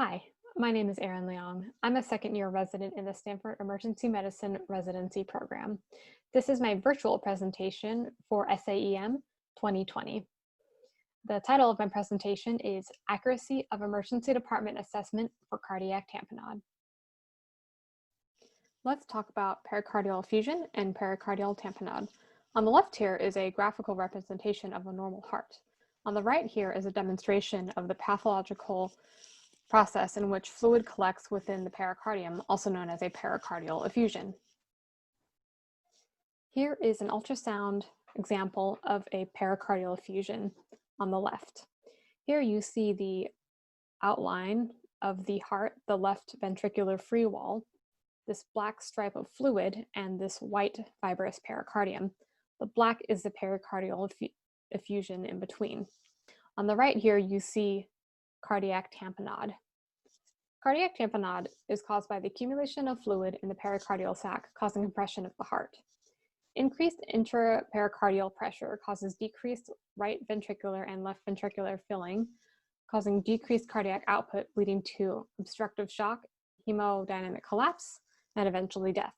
Hi, my name is Erin Liang. I'm a second-year resident in the Stanford Emergency Medicine Residency Program. This is my virtual presentation for SAEM 2020. The title of my presentation is Accuracy of Emergency Department Assessment for Cardiac Tamponade. Let's talk about pericardial effusion and pericardial tamponade. On the left here is a graphical representation of a normal heart. On the right here is a demonstration of the pathological process in which fluid collects within the pericardium, also known as a pericardial effusion. Here is an ultrasound example of a pericardial effusion on the left. Here you see the outline of the heart, the left ventricular free wall, this black stripe of fluid, and this white fibrous pericardium. The black is the pericardial effusion in between. On the right here you see cardiac tamponade. Cardiac tamponade is caused by the accumulation of fluid in the pericardial sac, causing compression of the heart. Increased intrapericardial pressure causes decreased right ventricular and left ventricular filling, causing decreased cardiac output, leading to obstructive shock, hemodynamic collapse, and eventually death.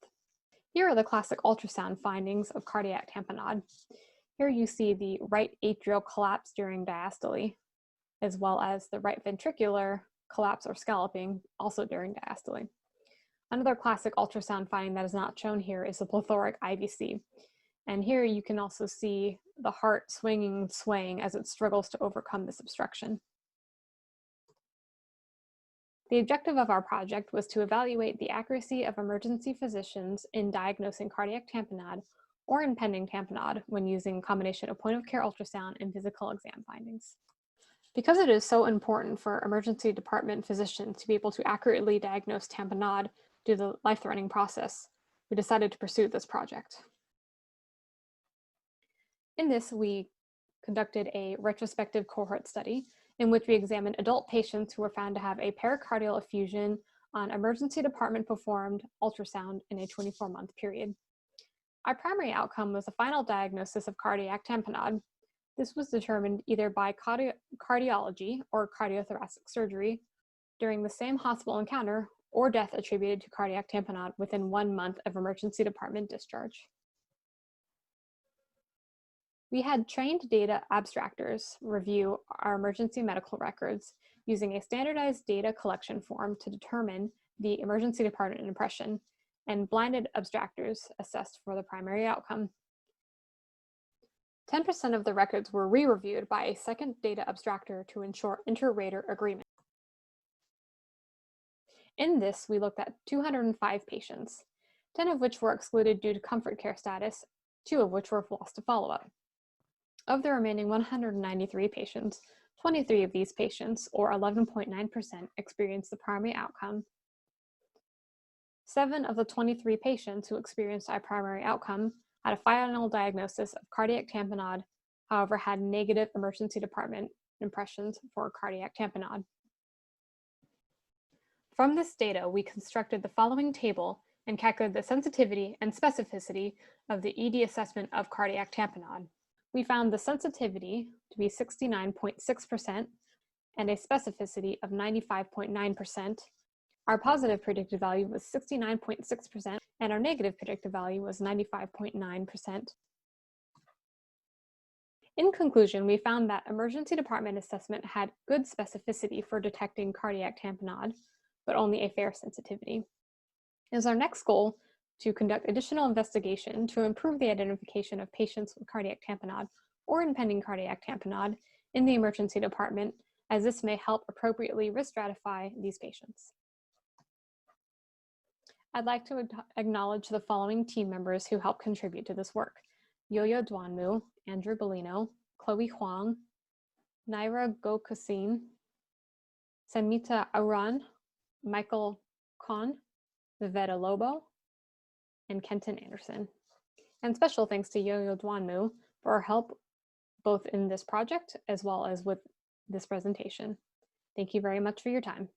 Here are the classic ultrasound findings of cardiac tamponade. Here you see the right atrial collapse during diastole, as well as the right ventricular collapse or scalloping, also during diastole. Another classic ultrasound finding that is not shown here is the plethoric IVC. And here you can also see the heart swinging and swaying as it struggles to overcome this obstruction. The objective of our project was to evaluate the accuracy of emergency physicians in diagnosing cardiac tamponade or impending tamponade when using a combination of point-of-care ultrasound and physical exam findings. Because it is so important for emergency department physicians to be able to accurately diagnose tamponade due to the life-threatening process, we decided to pursue this project. In this, we conducted a retrospective cohort study in which we examined adult patients who were found to have a pericardial effusion on emergency department performed ultrasound in a 24-month period. Our primary outcome was the final diagnosis of cardiac tamponade. This was determined either by cardiology or cardiothoracic surgery during the same hospital encounter or death attributed to cardiac tamponade within 1 month of emergency department discharge. We had trained data abstractors review our emergency medical records using a standardized data collection form to determine the emergency department impression, and blinded abstractors assessed for the primary outcome. 10% of the records were re-reviewed by a second data abstractor to ensure inter-rater agreement. In this, we looked at 205 patients, 10 of which were excluded due to comfort care status, 2 of which were lost to follow-up. Of the remaining 193 patients, 23 of these patients, or 11.9%, experienced the primary outcome. 7 of the 23 patients who experienced our primary outcome had a final diagnosis of cardiac tamponade, however had negative emergency department impressions for cardiac tamponade. From this data, we constructed the following table and calculated the sensitivity and specificity of the ED assessment of cardiac tamponade. We found the sensitivity to be 69.6% and a specificity of 95.9%. Our positive predicted value was 69.6%, and our negative predicted value was 95.9%. In conclusion, we found that emergency department assessment had good specificity for detecting cardiac tamponade, but only a fair sensitivity. It is our next goal to conduct additional investigation to improve the identification of patients with cardiac tamponade or impending cardiac tamponade in the emergency department, as this may help appropriately risk stratify these patients. I'd like to acknowledge the following team members who helped contribute to this work: Youyou Duanmu, Andrew Bellino, Chloe Huang, Naira Gokasin, Samita Aran, Michael Kohn, Viveta Lobo, and Kenton Anderson. And special thanks to Youyou Duanmu for her help both in this project as well as with this presentation. Thank you very much for your time.